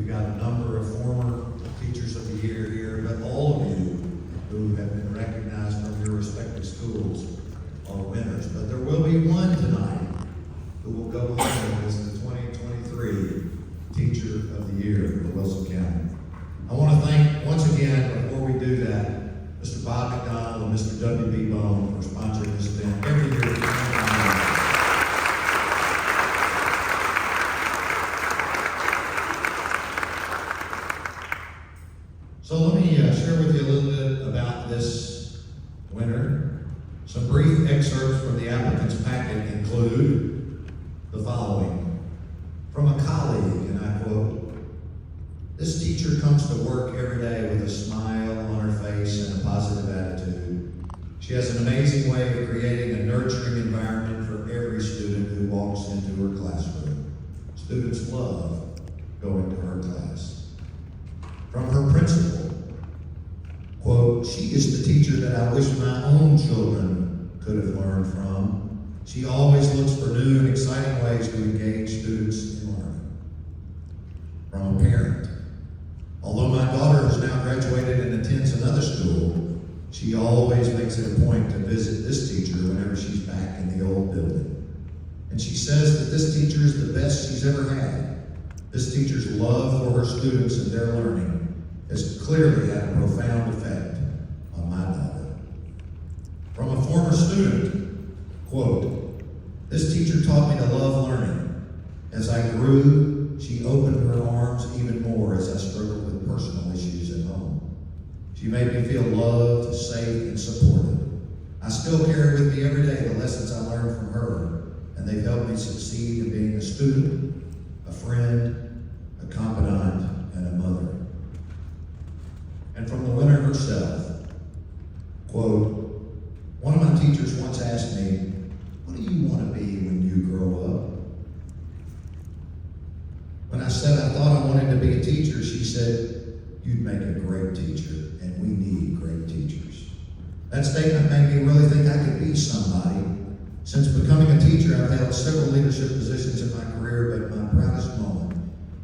We've got a number of former Teachers of the Year here, but all of you who have been recognized from your respective schools are winners. But there will be one tonight who will go home as the 2023 Teacher of the Year for Wilson County. I want to thank, once again, before we do that, Mr. Bob McDonald and Mr. W.B. Bone for sponsoring this event every year. So let me share with you a little bit about this winner. Some brief excerpts from the applicant's packet include the following. From a colleague, and I quote, "This teacher comes to work every day with a smile on her face and a positive attitude. She has an amazing way of creating a nurturing environment for every student who walks into her classroom. Students love going to her class." From her principal, quote, "She is the teacher that I wish my own children could have learned from. She always looks for new and exciting ways to engage students in learning." From a parent, "Although my daughter has now graduated and attends another school, she always makes it a point to visit this teacher whenever she's back in the old building. And she says that this teacher is the best she's ever had. This teacher's love for her students and their learning has clearly had a profound effect on my daughter." From a former student, quote, "This teacher taught me to love learning. As I grew, she opened her arms even more as I struggled with personal issues at home. She made me feel loved, safe, and supported. I still carry with me every day the lessons I learned from her, and they've helped me succeed in being a student, a friend, a confidant, and a mother." And from the winner herself, quote, "One of my teachers once asked me, 'What do you want to be when you grow up?' When I said I thought I wanted to be a teacher, she said, 'You'd make a great teacher, and we need great teachers.' That statement made me really think I could be somebody. Since becoming a teacher, I've held several leadership positions in my career, but my proudest moment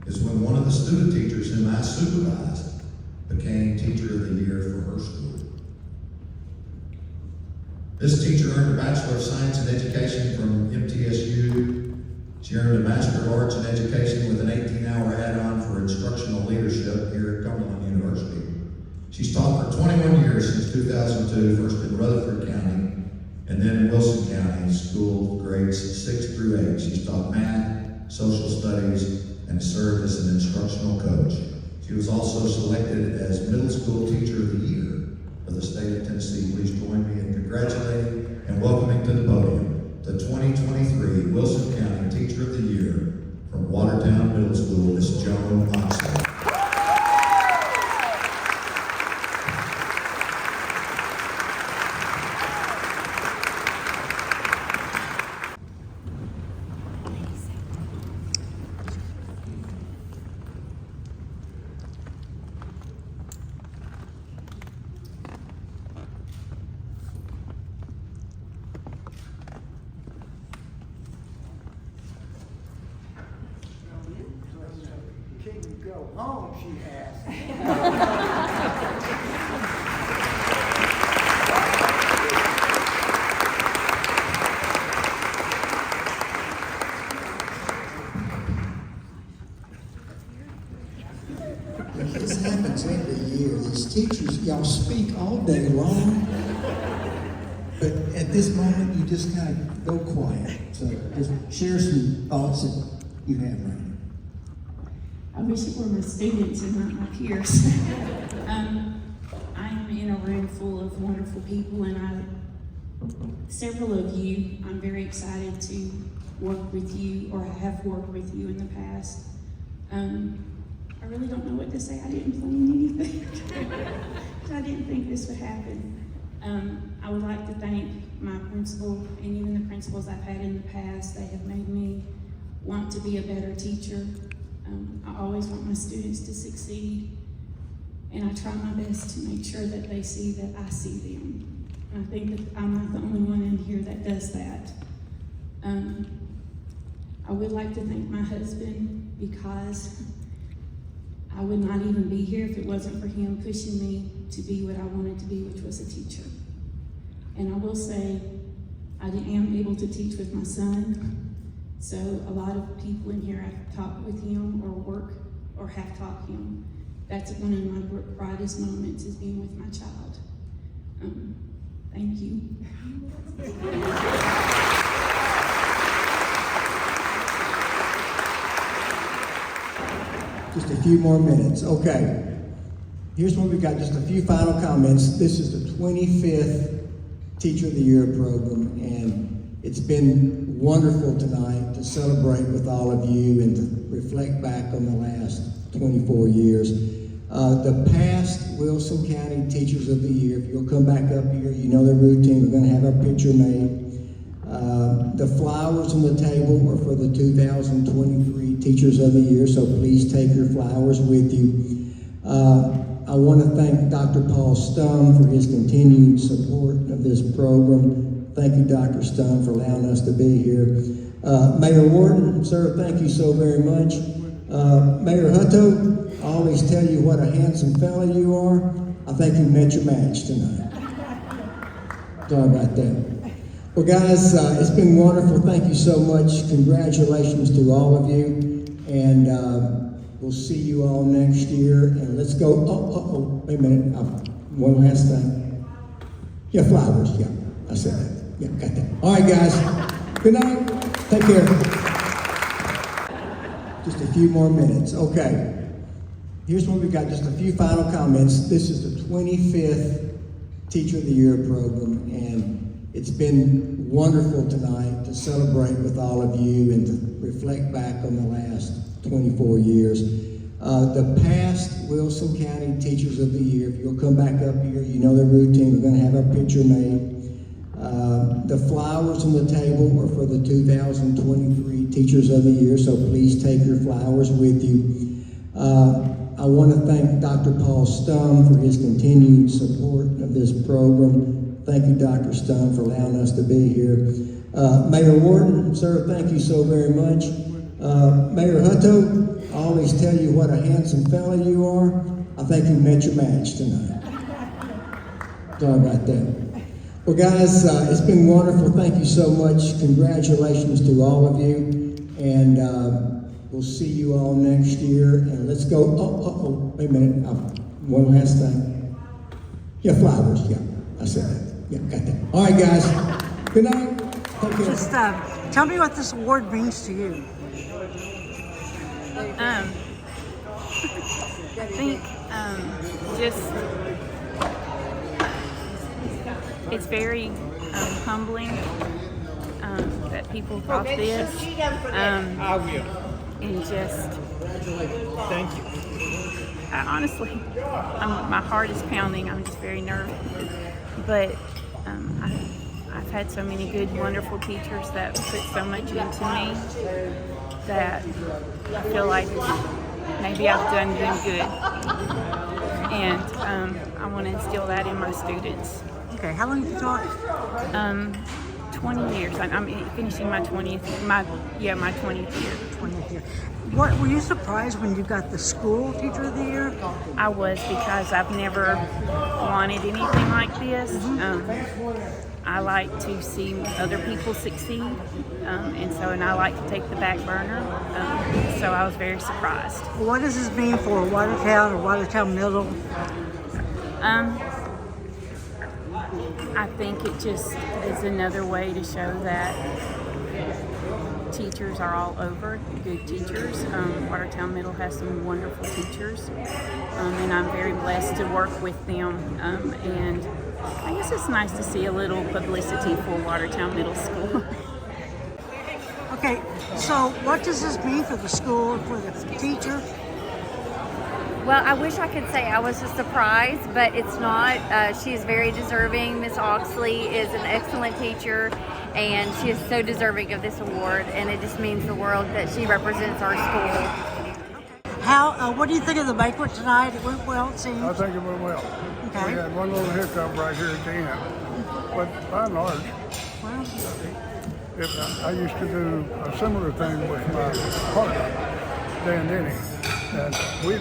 is when one of the student teachers whom I supervised became Teacher of the Year for her school. This teacher earned a Bachelor of Science in Education from MTSU. She earned a Master of Arts in Education with an 18-hour add-on for instructional leadership here at Cumberland University. She's taught for 21 years since 2002, first in Rutherford County and then in Wilson County School grades 6 through 8. She's taught math, social studies, and served as an instructional coach. She was also selected as Middle School Teacher of the Year for the state of Tennessee. Please join me in congratulating and welcoming to the podium the 2023 Wilson County Teacher of the Year from Watertown Middle School, Miss Joan Oxley. Go home, she asked. This happens every year. These teachers, y'all speak all day long, but at this moment, you just kind of go quiet. So just share some thoughts that you have right now. I wish it were my students and not my peers. I'm in a room full of wonderful people, and several of you, I'm very excited to work with you, or have worked with you in the past. I really don't know what to say. I didn't plan anything. I didn't think this would happen. I would like to thank my principal and even the principals I've had in the past. They have made me want to be a better teacher. I always want my students to succeed, and I try my best to make sure that they see that I see them. And I think that I'm not the only one in here that does that. I would like to thank my husband, because I would not even be here if it wasn't for him pushing me to be what I wanted to be, which was a teacher. And I will say, I am able to teach with my son. So a lot of people in here I've taught with him or work or have taught him. That's one of my proudest moments, is being with my child. Thank you. Just a few more minutes. Okay. Here's what we got, just a few final comments. This is the 25th Teacher of the Year program, and it's been wonderful tonight to celebrate with all of you and to reflect back on the last 24 years. The past Wilson County Teachers of the Year, if you'll come back up here, you know the routine, we're going to have our picture made. The flowers on the table are for the 2023 Teachers of the Year, so please take your flowers with you. I want to thank Dr. Paul Stone for his continued support of this program. Thank you, Dr. Stone, for allowing us to be here. Mayor Wharton, sir, thank you so very much. Mayor Hutto, I always tell you what a handsome fella you are. I think you met your match tonight. Sorry about that. Well, guys, it's been wonderful. Thank you so much. Congratulations to all of you. And we'll see you all next year. And let's go. Wait a minute. One last thing. Yeah, flowers. Yeah, I said that. Yeah, got that. All right, guys. Good night. Take care. Just a few more minutes. Okay. Here's what we got. Just a few final comments. This is the 25th Teacher of the Year program, and it's been wonderful tonight to celebrate with all of you and to reflect back on the last 24 years. The past Wilson County Teachers of the Year, if you'll come back up here, you know the routine, we're going to have our picture made. The flowers on the table are for the 2023 Teachers of the Year, so please take your flowers with you. I want to thank Dr. Paul Stone for his continued support of this program. Thank you, Dr. Stone, for allowing us to be here. Mayor Wharton, sir, thank you so very much. Mayor Hutto, I always tell you what a handsome fella you are. I think you met your match tonight. Sorry about that. Well, guys, it's been wonderful. Thank you so much. Congratulations to all of you. And we'll see you all next year. And let's go. Wait a minute. One last thing. Yeah, flowers. Yeah, I said that. Yeah, got that. All right, guys. Good night. Take care. Just tell me what this award means to you. I think just it's very humbling that people brought this, I will. and just Thank you. honestly, my heart is pounding. I'm just very nervous, but I've had so many good, wonderful teachers that put so much into me that I feel like maybe I've done them good, and I want to instill that in my students. Okay, how long have you taught? 20 years. I'm finishing my 20th, my 20th year. 20th year. What, were you surprised when you got the school teacher of the year? I was, because I've never wanted anything like this. I like to see other people succeed, and I like to take the back burner. So I was very surprised. What does this mean for Watertown or Watertown Middle? I think it just is another way to show that teachers are all over, good teachers. Watertown Middle has some wonderful teachers, and I'm very blessed to work with them. And I guess it's nice to see a little publicity for Watertown Middle School. Okay, so what does this mean for the school and for the teacher? Well, I wish I could say I was just surprised, but it's not. She is very deserving. Miss Oxley is an excellent teacher, and she is so deserving of this award, and it just means the world that she represents our school. What do you think of the banquet tonight? It went well, it seems. I think it went well. Okay. We had one little hiccup right here at the end, but by and large, Well, I used to do a similar thing with my partner, Dan Denny, And we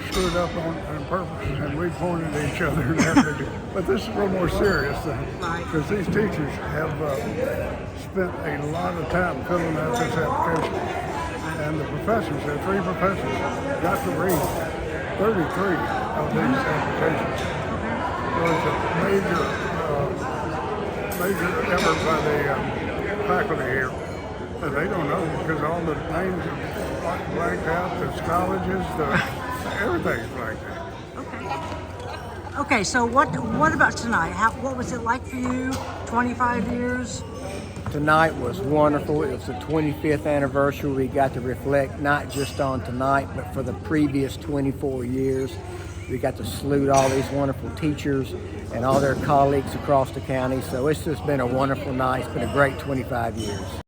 screwed up on purpose, and we pointed at each other and everything. But this is a little more serious thing, because these teachers have spent a lot of time filling out this application. And the professors, there are 3 professors, got to read 33 of these applications. So it's a major effort by the faculty here. And they don't know, because all the names are blanked out, the colleges, everything's blanked out. Okay, so what about tonight? What was it like for you? 25 years? Tonight was wonderful. It was the 25th anniversary. We got to reflect not just on tonight, but for the previous 24 years. We got to salute all these wonderful teachers and all their colleagues across the county. So it's just been a wonderful night. It's been a great 25 years.